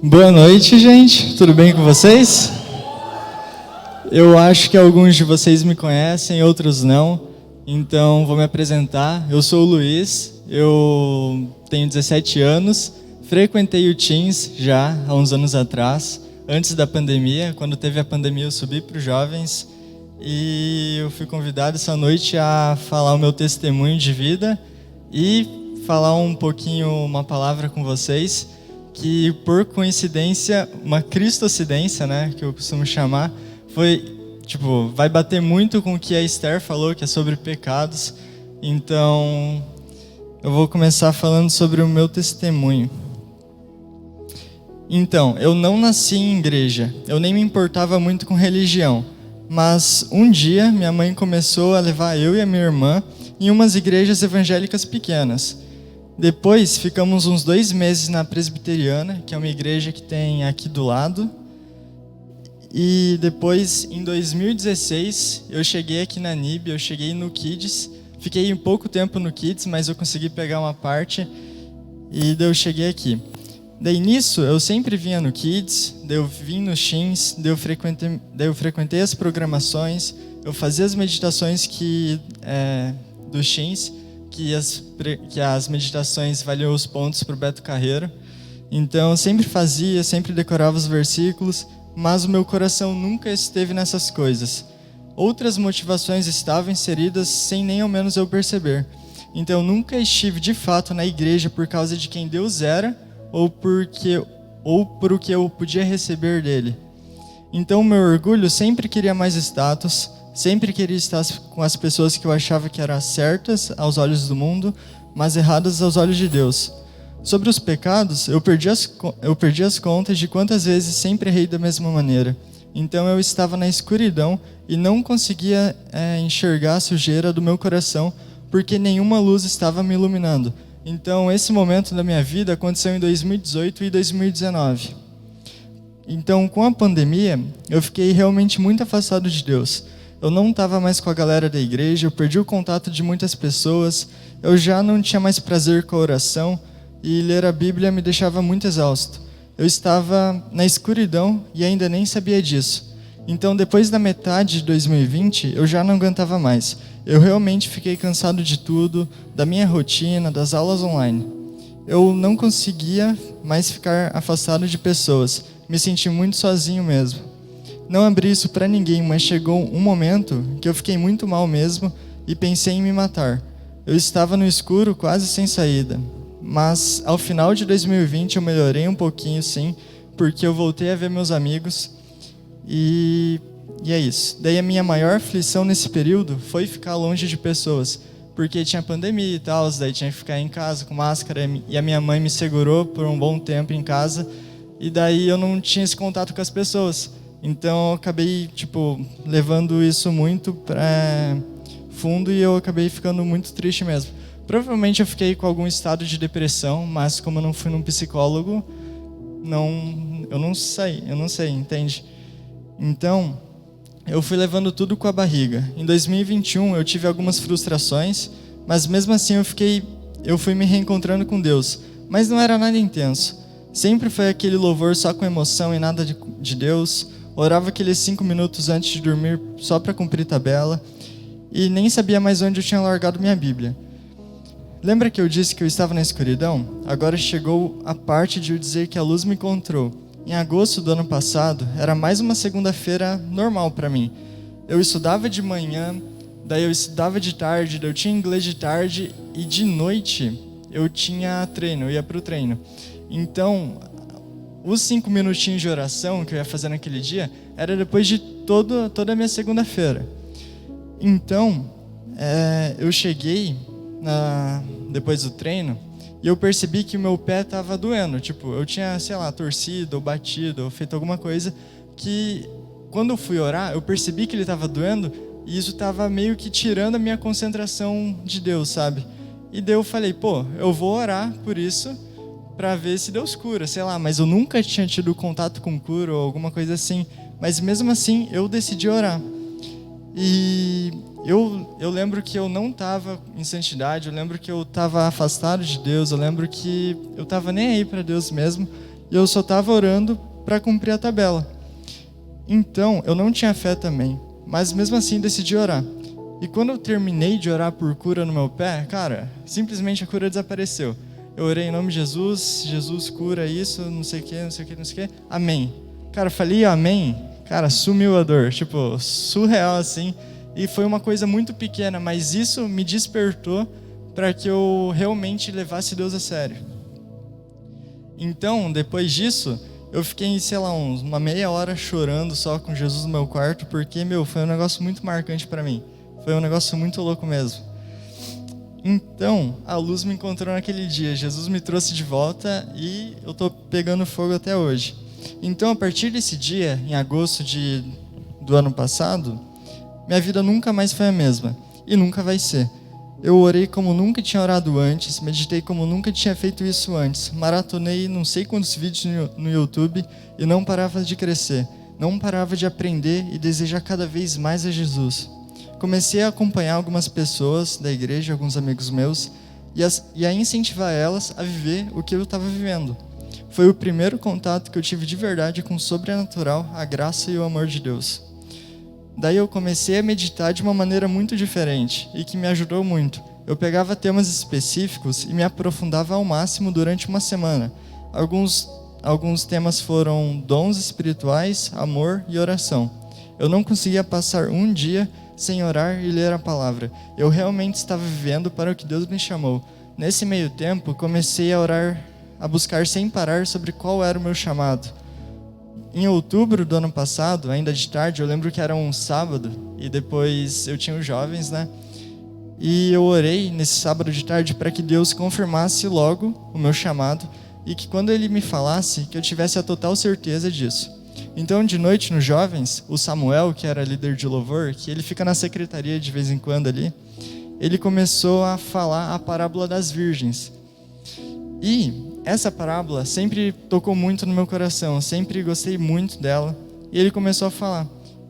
Boa noite, gente. Tudo bem com vocês? Eu acho que alguns de vocês me conhecem, outros não. Então, vou me apresentar. Eu sou o Luiz, eu tenho 17 anos, frequentei o Teens já há uns anos atrás, antes da pandemia. Quando teve a pandemia, eu subi para os jovens e eu fui convidado essa noite a falar o meu testemunho de vida e falar um pouquinho, uma palavra com vocês, que por coincidência, uma cristocidência, né, que eu costumo chamar, vai bater muito com o que a Esther falou, que é sobre pecados. Então, eu vou começar falando sobre o meu testemunho. Então, eu não nasci em igreja, eu nem me importava muito com religião, mas um dia minha mãe começou a levar eu e a minha irmã em umas igrejas evangélicas pequenas. Depois, ficamos uns 2 meses na Presbiteriana, que é uma igreja que tem aqui do lado. E depois, em 2016, eu cheguei aqui na NIB, eu cheguei no Kids. Fiquei um pouco tempo no Kids, mas eu consegui pegar uma parte e daí eu cheguei aqui. Daí nisso, eu sempre vinha no Kids, daí eu vim nos Teens, daí eu frequentei as programações, eu fazia as meditações dos Teens, que as meditações valiam os pontos para o Beto Carreiro. Então, eu sempre fazia, sempre decorava os versículos, mas o meu coração nunca esteve nessas coisas. Outras motivações estavam inseridas sem nem ao menos eu perceber. Então, eu nunca estive de fato na igreja por causa de quem Deus era ou por o que eu podia receber dele. Então, o meu orgulho sempre queria mais status, sempre queria estar com as pessoas que eu achava que eram certas aos olhos do mundo, mas erradas aos olhos de Deus. Sobre os pecados, eu perdi as contas de quantas vezes sempre errei da mesma maneira. Então eu estava na escuridão e não conseguia enxergar a sujeira do meu coração, porque nenhuma luz estava me iluminando. Então esse momento da minha vida aconteceu em 2018 e 2019. Então, com a pandemia, eu fiquei realmente muito afastado de Deus. Eu não estava mais com a galera da igreja, eu perdi o contato de muitas pessoas, eu já não tinha mais prazer com a oração, e ler a Bíblia me deixava muito exausto. Eu estava na escuridão e ainda nem sabia disso. Então, depois da metade de 2020, eu já não aguentava mais. Eu realmente fiquei cansado de tudo, da minha rotina, das aulas online. Eu não conseguia mais ficar afastado de pessoas, me senti muito sozinho mesmo. Não abri isso para ninguém, mas chegou um momento que eu fiquei muito mal mesmo e pensei em me matar. Eu estava no escuro, quase sem saída. Mas ao final de 2020 eu melhorei um pouquinho, sim, porque eu voltei a ver meus amigos e é isso. Daí a minha maior aflição nesse período foi ficar longe de pessoas, porque tinha pandemia e tal, daí tinha que ficar em casa com máscara e a minha mãe me segurou por um bom tempo em casa e daí eu não tinha esse contato com as pessoas. Então eu acabei levando isso muito para fundo e eu acabei ficando muito triste mesmo. Provavelmente eu fiquei com algum estado de depressão, mas como eu não fui num psicólogo, eu não sei, entende? Então, eu fui levando tudo com a barriga. Em 2021 eu tive algumas frustrações, mas mesmo assim eu fui me reencontrando com Deus. Mas não era nada intenso. Sempre foi aquele louvor só com emoção e nada de Deus. Orava aqueles 5 minutos antes de dormir só para cumprir tabela. E nem sabia mais onde eu tinha largado minha Bíblia. Lembra que eu disse que eu estava na escuridão? Agora chegou a parte de eu dizer que a luz me encontrou. Em agosto do ano passado, era mais uma segunda-feira normal para mim. Eu estudava de manhã, daí eu estudava de tarde, daí eu tinha inglês de tarde e de noite eu tinha treino, eu ia para o treino. Então, os 5 minutinhos de oração que eu ia fazer naquele dia era depois de toda a minha segunda-feira. Então, eu cheguei depois do treino e eu percebi que o meu pé estava doendo. Eu tinha, torcido ou batido ou feito alguma coisa que, quando eu fui orar, eu percebi que ele estava doendo e isso estava meio que tirando a minha concentração de Deus, sabe? E daí eu falei, eu vou orar por isso para ver se Deus cura, mas eu nunca tinha tido contato com cura ou alguma coisa assim. Mas mesmo assim, eu decidi orar. E eu lembro que eu não estava em santidade, eu lembro que eu estava afastado de Deus, eu lembro que eu estava nem aí para Deus mesmo. e eu só estava orando para cumprir a tabela. Então, eu não tinha fé também, mas mesmo assim decidi orar. E quando eu terminei de orar por cura no meu pé, cara, simplesmente a cura desapareceu. Eu orei em nome de Jesus, Jesus cura isso, não sei o que, não sei o que, não sei o que, amém. Cara, falei amém, cara, sumiu a dor, tipo, surreal assim. E foi uma coisa muito pequena, mas isso me despertou para que eu realmente levasse Deus a sério. Então, depois disso, eu fiquei, sei lá, uma meia hora chorando só com Jesus no meu quarto, porque, foi um negócio muito marcante para mim. Foi um negócio muito louco mesmo. Então, a luz me encontrou naquele dia, Jesus me trouxe de volta e eu tô pegando fogo até hoje. Então, a partir desse dia, em agosto do ano passado, minha vida nunca mais foi a mesma, e nunca vai ser. Eu orei como nunca tinha orado antes, meditei como nunca tinha feito isso antes, maratonei não sei quantos vídeos no YouTube e não parava de crescer, não parava de aprender e desejar cada vez mais a Jesus. Comecei a acompanhar algumas pessoas da igreja, alguns amigos meus, e a incentivar elas a viver o que eu estava vivendo. Foi o primeiro contato que eu tive de verdade com o sobrenatural, a graça e o amor de Deus. Daí eu comecei a meditar de uma maneira muito diferente e que me ajudou muito. Eu pegava temas específicos e me aprofundava ao máximo durante uma semana. Alguns temas foram dons espirituais, amor e oração. Eu não conseguia passar um dia sem orar e ler a palavra. Eu realmente estava vivendo para o que Deus me chamou. Nesse meio tempo, comecei a orar, a buscar sem parar sobre qual era o meu chamado. Em outubro do ano passado, ainda de tarde, eu lembro que era um sábado, e depois eu tinha os jovens, né? E eu orei nesse sábado de tarde para que Deus confirmasse logo o meu chamado, e que quando Ele me falasse, que eu tivesse a total certeza disso. Então, de noite, nos jovens, o Samuel, que era líder de louvor, que ele fica na secretaria de vez em quando ali, ele começou a falar a parábola das virgens. E essa parábola sempre tocou muito no meu coração, sempre gostei muito dela, e ele começou a falar.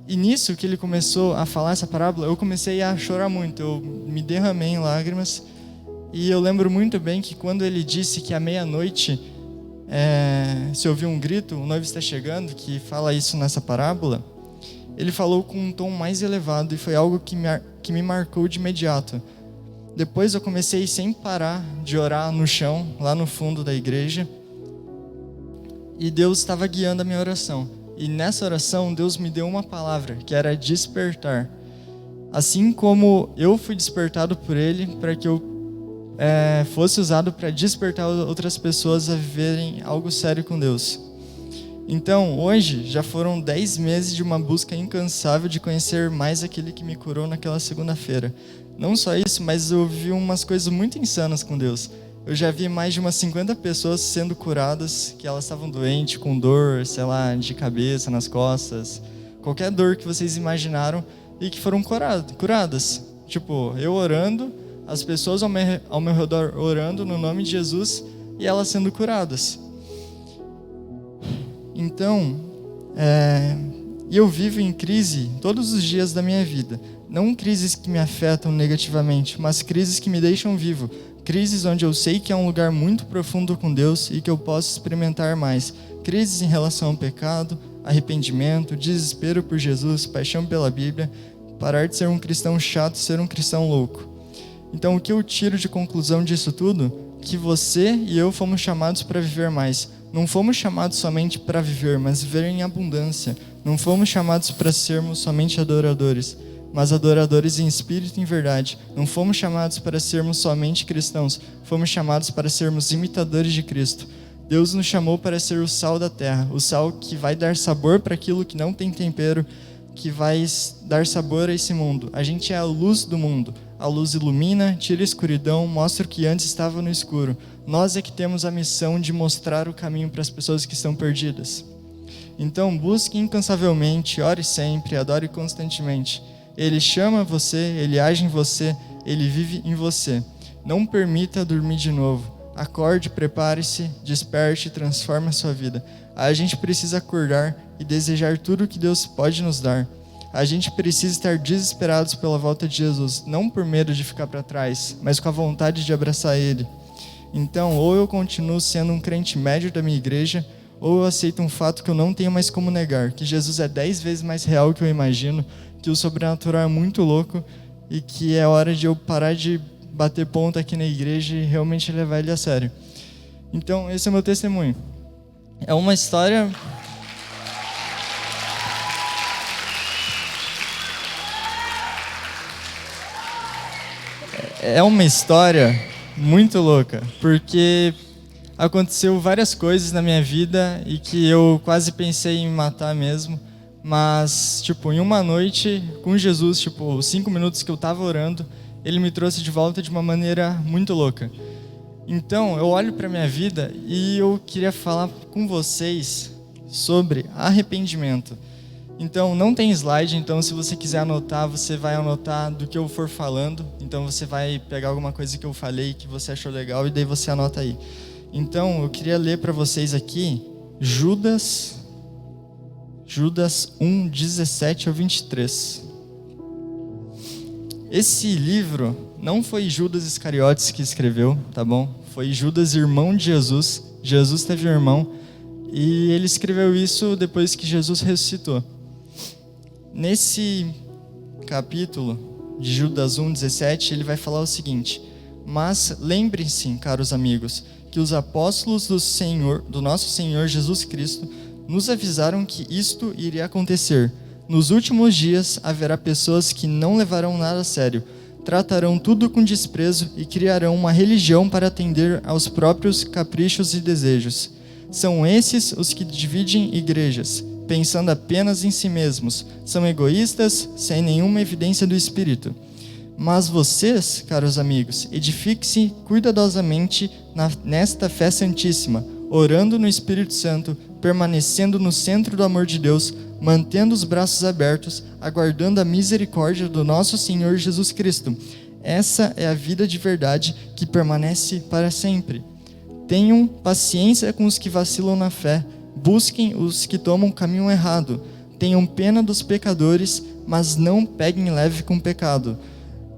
E nisso que ele começou a falar essa parábola, eu comecei a chorar muito, eu me derramei em lágrimas, e eu lembro muito bem que quando ele disse que à meia-noite, se ouvir um grito, o noivo está chegando, que fala isso nessa parábola, ele falou com um tom mais elevado, e foi algo que me marcou de imediato. Depois eu comecei sem parar de orar no chão, lá no fundo da igreja. E Deus estava guiando a minha oração. E nessa oração, Deus me deu uma palavra, que era despertar. Assim como eu fui despertado por Ele, para que eu fosse usado para despertar outras pessoas a viverem algo sério com Deus. Então, hoje, já foram 10 meses de uma busca incansável de conhecer mais aquele que me curou naquela segunda-feira. Não só isso, mas eu vi umas coisas muito insanas com Deus. Eu já vi mais de umas 50 pessoas sendo curadas, que elas estavam doentes, com dor, sei lá, de cabeça, nas costas, qualquer dor que vocês imaginaram, e que foram curadas. Tipo, eu orando, as pessoas ao meu redor orando no nome de Jesus, e elas sendo curadas. Então, eu vivo em crise todos os dias da minha vida. Não crises que me afetam negativamente, mas crises que me deixam vivo. Crises onde eu sei que é um lugar muito profundo com Deus e que eu posso experimentar mais. Crises em relação ao pecado, arrependimento, desespero por Jesus, paixão pela Bíblia, parar de ser um cristão chato e ser um cristão louco. Então, o que eu tiro de conclusão disso tudo? Que você e eu fomos chamados para viver mais. Não fomos chamados somente para viver, mas viver em abundância. Não fomos chamados para sermos somente adoradores, mas adoradores em espírito e em verdade. Não fomos chamados para sermos somente cristãos, fomos chamados para sermos imitadores de Cristo. Deus nos chamou para ser o sal da terra, o sal que vai dar sabor para aquilo que não tem tempero, que vai dar sabor a esse mundo. A gente é a luz do mundo. A luz ilumina, tira a escuridão, mostra o que antes estava no escuro. Nós é que temos a missão de mostrar o caminho para as pessoas que estão perdidas. Então, busque incansavelmente, ore sempre, adore constantemente. Ele chama você, Ele age em você, Ele vive em você. Não permita dormir de novo. Acorde, prepare-se, desperte e transforme a sua vida. A gente precisa acordar e desejar tudo o que Deus pode nos dar. A gente precisa estar desesperados pela volta de Jesus, não por medo de ficar para trás, mas com a vontade de abraçar Ele. Então, ou eu continuo sendo um crente médio da minha igreja, ou eu aceito um fato que eu não tenho mais como negar, que Jesus é 10 vezes mais real que eu imagino, que o sobrenatural é muito louco e que é hora de eu parar de bater ponta aqui na igreja e realmente levar ele a sério. Então, esse é o meu testemunho. É uma história... É uma história muito louca, porque aconteceu várias coisas na minha vida e que eu quase pensei em me matar mesmo, mas, em uma noite com Jesus, 5 minutos que eu tava orando, ele me trouxe de volta de uma maneira muito louca. Então, eu olho para minha vida e eu queria falar com vocês sobre arrependimento. Então, não tem slide, então se você quiser anotar, você vai anotar do que eu for falando. Então, você vai pegar alguma coisa que eu falei que você achou legal e daí você anota aí. Então, eu queria ler para vocês aqui Judas 1, 17 ao 23. Esse livro não foi Judas Iscariotes que escreveu, tá bom? Foi Judas, irmão de Jesus. Jesus teve um irmão e ele escreveu isso depois que Jesus ressuscitou. Nesse capítulo de Judas 1, 17, ele vai falar o seguinte: mas lembrem-se, caros amigos, que os apóstolos do nosso Senhor Jesus Cristo nos avisaram que isto iria acontecer. Nos últimos dias haverá pessoas que não levarão nada a sério, tratarão tudo com desprezo e criarão uma religião para atender aos próprios caprichos e desejos. São esses os que dividem igrejas, pensando apenas em si mesmos. São egoístas, sem nenhuma evidência do Espírito. Mas vocês, caros amigos, edifiquem-se cuidadosamente nesta fé santíssima, orando no Espírito Santo, permanecendo no centro do amor de Deus, mantendo os braços abertos, aguardando a misericórdia do nosso Senhor Jesus Cristo. Essa é a vida de verdade que permanece para sempre. Tenham paciência com os que vacilam na fé, busquem os que tomam o caminho errado, tenham pena dos pecadores, mas não peguem leve com o pecado.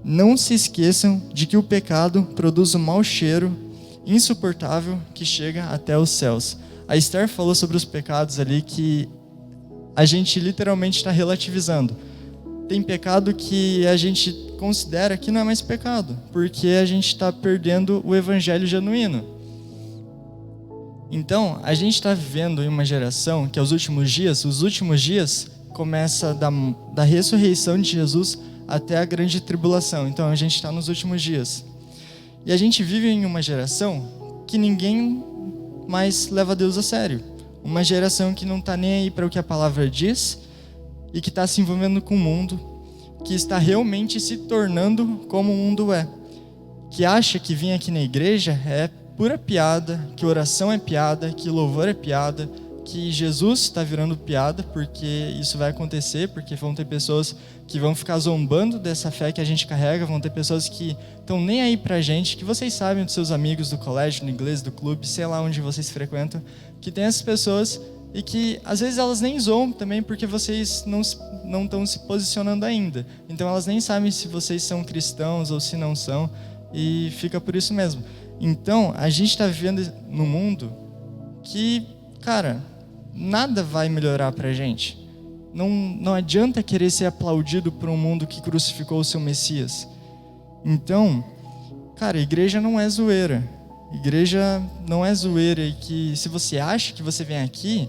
Não se esqueçam de que o pecado produz um mau cheiro insuportável que chega até os céus. A Esther falou sobre os pecados ali que a gente literalmente está relativizando. Tem pecado que a gente considera que não é mais pecado, porque a gente está perdendo o evangelho genuíno. Então, a gente está vivendo em uma geração que os últimos dias começa da ressurreição de Jesus até a grande tribulação. Então, a gente está nos últimos dias. E a gente vive em uma geração que ninguém mais leva Deus a sério. Uma geração que não está nem aí para o que a palavra diz e que está se envolvendo com o mundo, que está realmente se tornando como o mundo é. Que acha que vir aqui na igreja é pura piada, que oração é piada, que louvor é piada, que Jesus está virando piada, porque isso vai acontecer, porque vão ter pessoas que vão ficar zombando dessa fé que a gente carrega, vão ter pessoas que estão nem aí pra gente, que vocês sabem dos seus amigos do colégio, do inglês, do clube, sei lá onde vocês frequentam, que tem essas pessoas e que às vezes elas nem zoam também porque vocês não estão se posicionando ainda. Então elas nem sabem se vocês são cristãos ou se não são, e fica por isso mesmo. Então, a gente está vivendo num mundo que, cara, nada vai melhorar pra gente. Não adianta querer ser aplaudido por um mundo que crucificou o seu Messias. Então, cara, igreja não é zoeira. Igreja não é zoeira e que se você acha que você vem aqui,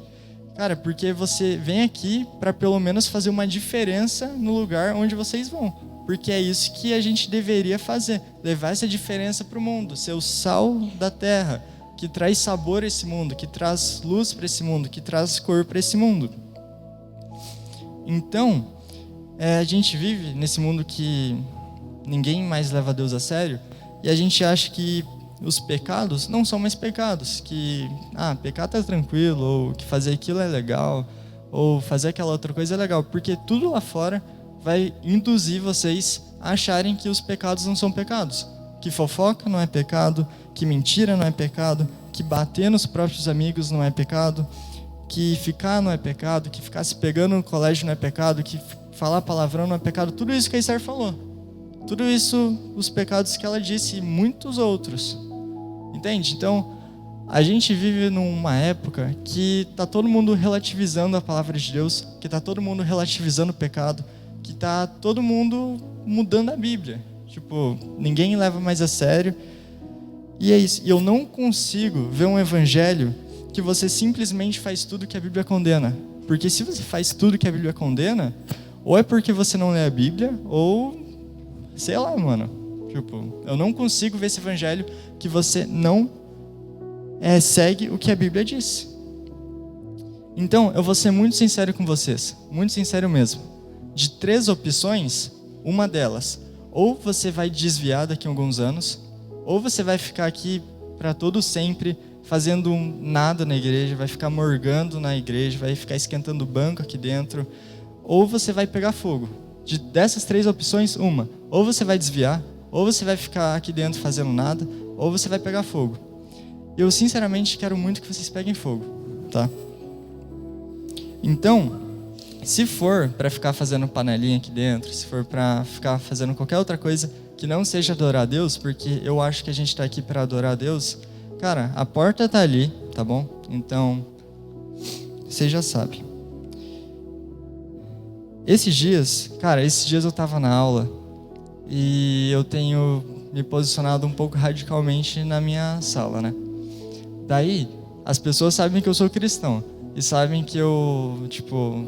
cara, porque você vem aqui para pelo menos fazer uma diferença no lugar onde vocês vão. Porque é isso que a gente deveria fazer, levar essa diferença para o mundo, ser o sal da terra, que traz sabor a esse mundo, que traz luz para esse mundo, que traz cor para esse mundo. Então, a gente vive nesse mundo que ninguém mais leva Deus a sério, e a gente acha que os pecados não são mais pecados, que pecar tá tranquilo, ou que fazer aquilo é legal, ou fazer aquela outra coisa é legal, porque tudo lá fora vai induzir vocês a acharem que os pecados não são pecados. Que fofoca não é pecado, que mentira não é pecado, que bater nos próprios amigos não é pecado, que ficar não é pecado, que ficar se pegando no colégio não é pecado, que falar palavrão não é pecado. Tudo isso que a Esther falou. Tudo isso, os pecados que ela disse e muitos outros. Entende? Então, A gente vive numa época que tá todo mundo relativizando a palavra de Deus, que tá todo mundo relativizando o pecado, que tá todo mundo mudando a Bíblia. Tipo, ninguém leva mais a sério. E é isso. E eu não consigo ver um evangelho que você simplesmente faz tudo que a Bíblia condena. Porque se você faz tudo que a Bíblia condena, ou é porque você não lê a Bíblia, ou sei lá, mano. Tipo, eu não consigo ver esse evangelho que você não segue o que a Bíblia diz. Então, eu vou ser muito sincero com vocês, muito sincero mesmo. De 3 opções, uma delas, ou você vai desviar daqui a alguns anos, ou você vai ficar aqui para todo sempre, fazendo nada na igreja, vai ficar morgando na igreja, vai ficar esquentando o banco aqui dentro, ou você vai pegar fogo. Dessas 3 opções, uma, ou você vai desviar, ou você vai ficar aqui dentro fazendo nada, ou você vai pegar fogo. Eu sinceramente quero muito que vocês peguem fogo, tá? Então, se for para ficar fazendo panelinha aqui dentro, se for para ficar fazendo qualquer outra coisa que não seja adorar a Deus, porque eu acho que a gente está aqui para adorar a Deus, cara, a porta tá ali, tá bom? Então, você já sabe. Esses dias eu tava na aula e eu tenho me posicionado um pouco radicalmente na minha sala, né? Daí, as pessoas sabem que eu sou cristão e sabem que eu, tipo,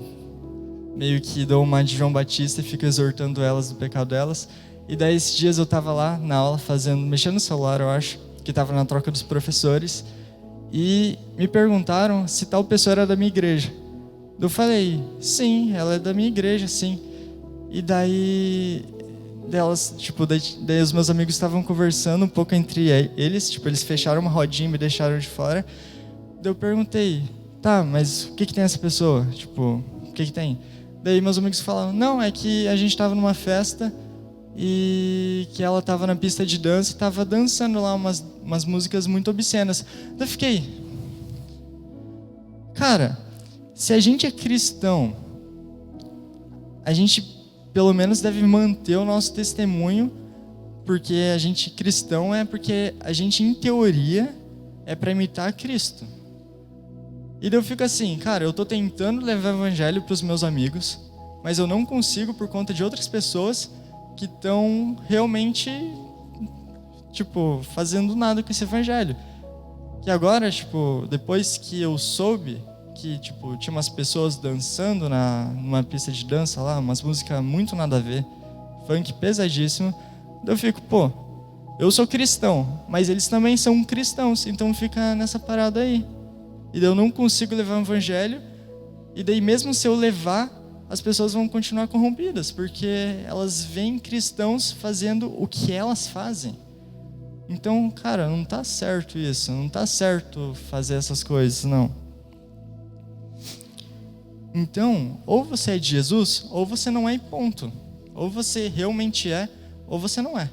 meio que dou uma de João Batista e fico exortando elas do pecado delas. E daí, esses dias eu tava lá na aula mexendo no celular, eu acho, que tava na troca dos professores, e me perguntaram se tal pessoa era da minha igreja. Eu falei, sim, ela é da minha igreja, sim. E daí os meus amigos estavam conversando um pouco entre eles, tipo, eles fecharam uma rodinha e me deixaram de fora. Daí eu perguntei, tá, mas o que tem essa pessoa? Tipo, o que tem? Daí meus amigos falaram, não, é que a gente estava numa festa e que ela estava na pista de dança e estava dançando lá umas músicas muito obscenas. Daí eu fiquei, cara, se a gente é cristão, a gente pelo menos deve manter o nosso testemunho, porque a gente cristão porque a gente, em teoria, é para imitar Cristo. E daí eu fico assim, cara, eu tô tentando levar o evangelho para os meus amigos, mas eu não consigo por conta de outras pessoas que estão realmente, tipo, fazendo nada com esse evangelho. Que agora, tipo, depois que eu soube que, tipo, tinha umas pessoas dançando numa pista de dança lá, umas músicas muito nada a ver, funk pesadíssimo, daí eu fico, pô, eu sou cristão, mas eles também são cristãos, então fica nessa parada aí. E daí eu não consigo levar o evangelho, e daí mesmo se eu levar, as pessoas vão continuar corrompidas, porque elas veem cristãos fazendo o que elas fazem. Então, cara, não tá certo isso, não tá certo fazer essas coisas, não. Então, ou você é de Jesus, ou você não é, e ponto. Ou você realmente é, ou você não é.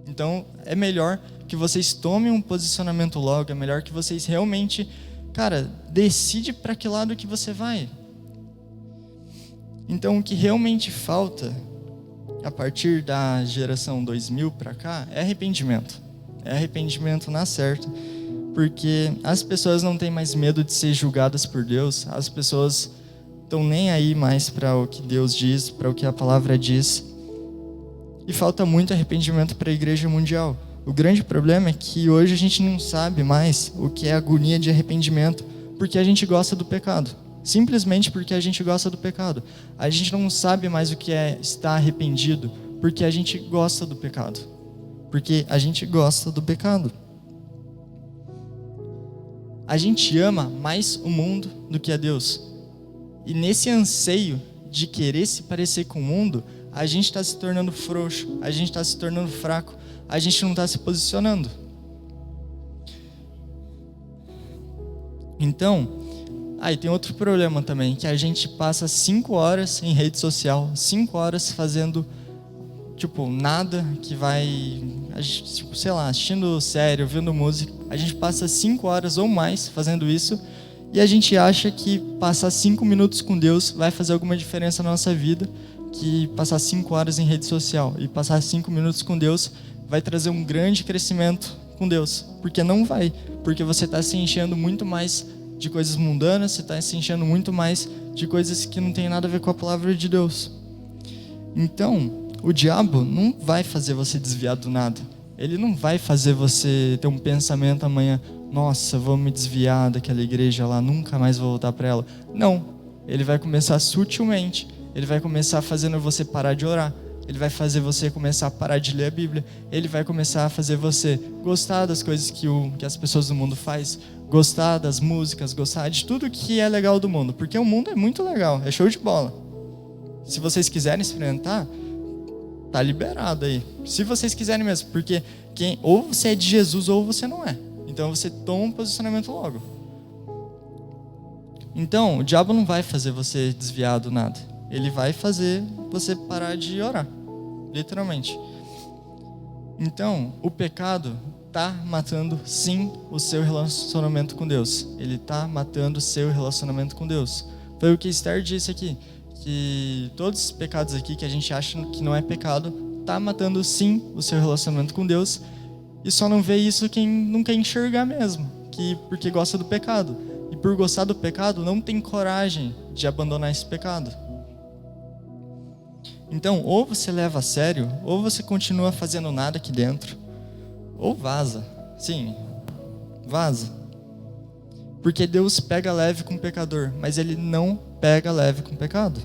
Então, é melhor que vocês tomem um posicionamento logo, é melhor que vocês realmente, cara, decide para que lado que você vai. Então, o que realmente falta, a partir da geração 2000 para cá, é arrependimento. É arrependimento na certa. Porque as pessoas não têm mais medo de ser julgadas por Deus, as pessoas estão nem aí mais para o que Deus diz, para o que a palavra diz. E falta muito arrependimento para a igreja mundial. O grande problema é que hoje a gente não sabe mais o que é agonia de arrependimento, porque a gente gosta do pecado. Simplesmente porque a gente gosta do pecado. A gente não sabe mais o que é estar arrependido, porque a gente gosta do pecado. Porque a gente gosta do pecado. A gente ama mais o mundo do que a Deus. E nesse anseio de querer se parecer com o mundo, a gente está se tornando frouxo, a gente está se tornando fraco, a gente não está se posicionando. Então, aí tem outro problema também, que a gente passa 5 horas em rede social, 5 horas fazendo, tipo, nada que vai, tipo, sei lá, assistindo série, ouvindo música. A gente passa 5 horas ou mais fazendo isso e a gente acha que passar 5 minutos com Deus vai fazer alguma diferença na nossa vida, que passar 5 horas em rede social e passar 5 minutos com Deus vai trazer um grande crescimento com Deus, porque não vai, porque você está se enchendo muito mais de coisas mundanas, você está se enchendo muito mais de coisas que não tem nada a ver com a palavra de Deus. Então, o diabo não vai fazer você desviar do nada. Ele não vai fazer você ter um pensamento amanhã, nossa, vou me desviar daquela igreja lá, nunca mais vou voltar para ela. Não, ele vai começar sutilmente, ele vai começar fazendo você parar de orar, ele vai fazer você começar a parar de ler a Bíblia, ele vai começar a fazer você gostar das coisas que as pessoas do mundo fazem, gostar das músicas, gostar de tudo que é legal do mundo, porque o mundo é muito legal, é show de bola. Se vocês quiserem experimentar, tá liberado aí. Se vocês quiserem mesmo, porque ou você é de Jesus ou você não é. Então você toma um posicionamento logo. Então, o diabo não vai fazer você desviar do nada. Ele vai fazer você parar de orar, literalmente. Então, o pecado tá matando sim o seu relacionamento com Deus. Ele tá matando o seu relacionamento com Deus. Foi o que Esther disse aqui, que todos os pecados aqui que a gente acha que não é pecado, tá matando sim o seu relacionamento com Deus, e só não vê isso quem não quer enxergar mesmo, porque gosta do pecado. E por gostar do pecado, não tem coragem de abandonar esse pecado. Então, ou você leva a sério, ou você continua fazendo nada aqui dentro, ou vaza. Sim, vaza. Porque Deus pega leve com o pecador, mas Ele não pega leve com o pecado.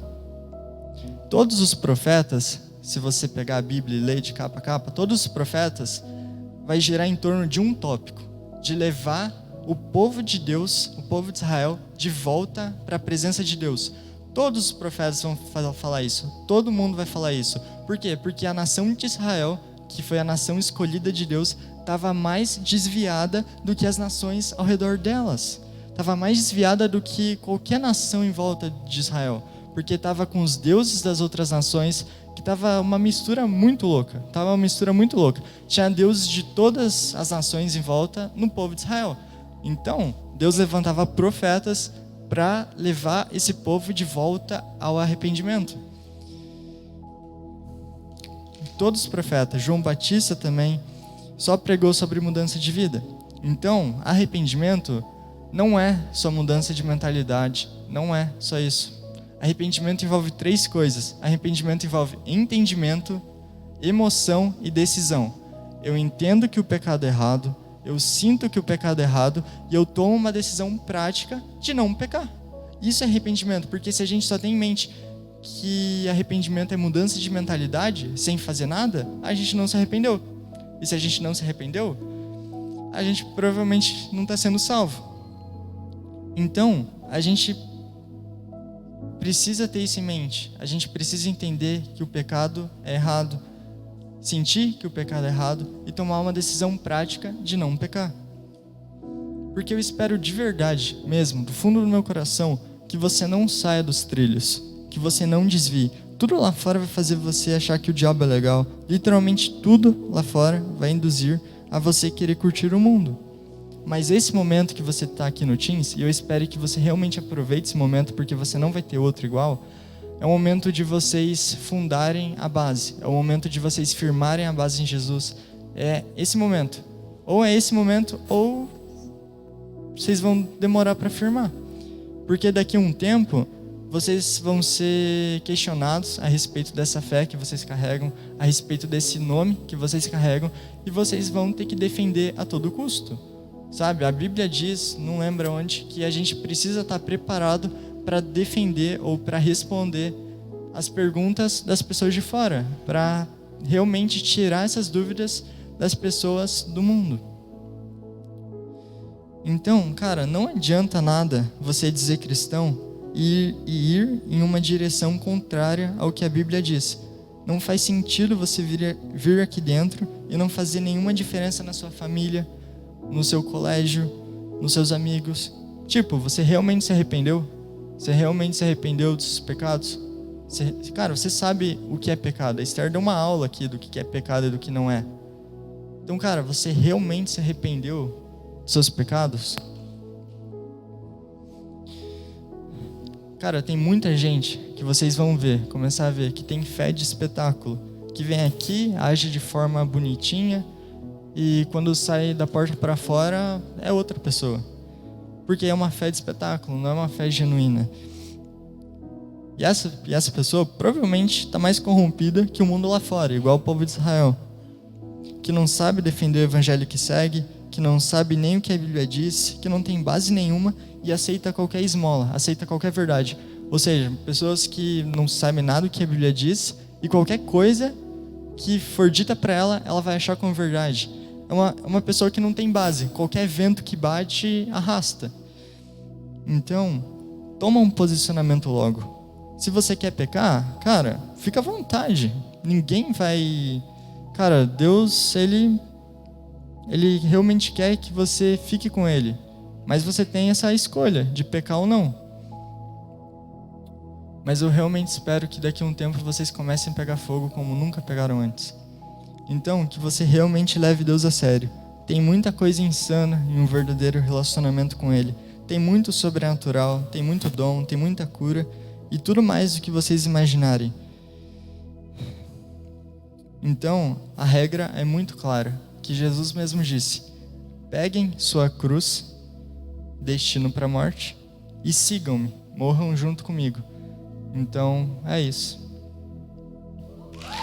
Todos os profetas, se você pegar a Bíblia e ler de capa a capa, todos os profetas vai girar em torno de um tópico, de levar o povo de Deus, o povo de Israel, de volta para a presença de Deus. Todos os profetas vão falar isso, todo mundo vai falar isso. Por quê? Porque a nação de Israel, que foi a nação escolhida de Deus, estava mais desviada do que as nações ao redor delas. Estava mais desviada do que qualquer nação em volta de Israel, porque estava com os deuses das outras nações, que estava uma mistura muito louca. Tinha deuses de todas as nações em volta no povo de Israel. Então, Deus levantava profetas para levar esse povo de volta ao arrependimento. Todos os profetas, João Batista também, só pregou sobre mudança de vida. Então, arrependimento não é só mudança de mentalidade, não é só isso. Arrependimento envolve 3 coisas. Arrependimento envolve entendimento, emoção e decisão. Eu entendo que o pecado é errado, eu sinto que o pecado é errado e eu tomo uma decisão prática de não pecar. Isso é arrependimento, porque se a gente só tem em mente que arrependimento é mudança de mentalidade, sem fazer nada, a gente não se arrependeu. E se a gente não se arrependeu, a gente provavelmente não está sendo salvo. Então, a gente precisa ter isso em mente. A gente precisa entender que o pecado é errado, sentir que o pecado é errado e tomar uma decisão prática de não pecar. Porque eu espero de verdade, mesmo, do fundo do meu coração, que você não saia dos trilhos, que você não desvie. Tudo lá fora vai fazer você achar que o diabo é legal. Literalmente tudo lá fora vai induzir a você querer curtir o mundo. Mas esse momento que você está aqui no Teams, e eu espero que você realmente aproveite esse momento, porque você não vai ter outro igual, é o momento de vocês fundarem a base, é o momento de vocês firmarem a base em Jesus. É esse momento. Ou é esse momento, ou vocês vão demorar para firmar. Porque daqui a um tempo, vocês vão ser questionados a respeito dessa fé que vocês carregam, a respeito desse nome que vocês carregam, e vocês vão ter que defender a todo custo. Sabe, a Bíblia diz, não lembro onde, que a gente precisa estar preparado para defender ou para responder as perguntas das pessoas de fora, para realmente tirar essas dúvidas das pessoas do mundo. Então, cara, não adianta nada você dizer cristão e ir em uma direção contrária ao que a Bíblia diz. Não faz sentido você vir aqui dentro e não fazer nenhuma diferença na sua família, no seu colégio, nos seus amigos. Tipo, você realmente se arrependeu? Você realmente se arrependeu dos seus pecados? Cara, você sabe o que é pecado. A Esther deu uma aula aqui do que é pecado e do que não é. Então, cara, você realmente se arrependeu dos seus pecados? Cara, tem muita gente que vocês vão ver, começar a ver, que tem fé de espetáculo, que vem aqui, age de forma bonitinha, e quando sai da porta para fora é outra pessoa. Porque é uma fé de espetáculo, não é uma fé genuína. E essa pessoa provavelmente está mais corrompida que o mundo lá fora, igual o povo de Israel, que não sabe defender o evangelho que segue, que não sabe nem o que a Bíblia diz, que não tem base nenhuma e aceita qualquer esmola, aceita qualquer verdade. Ou seja, pessoas que não sabem nada do que a Bíblia diz e qualquer coisa que for dita para ela, ela vai achar como verdade. É uma pessoa que não tem base, qualquer vento que bate, arrasta. Então, toma um posicionamento logo. Se você quer pecar, cara, fica à vontade. Ninguém vai... Cara, Deus, Ele realmente quer que você fique com Ele. Mas você tem essa escolha de pecar ou não. Mas eu realmente espero que daqui a um tempo vocês comecem a pegar fogo como nunca pegaram antes. Então, que você realmente leve Deus a sério. Tem muita coisa insana em um verdadeiro relacionamento com Ele. Tem muito sobrenatural, tem muito dom, tem muita cura e tudo mais do que vocês imaginarem. Então, a regra é muito clara, que Jesus mesmo disse: peguem sua cruz, destino para a morte, e sigam-me, morram junto comigo. Então, é isso.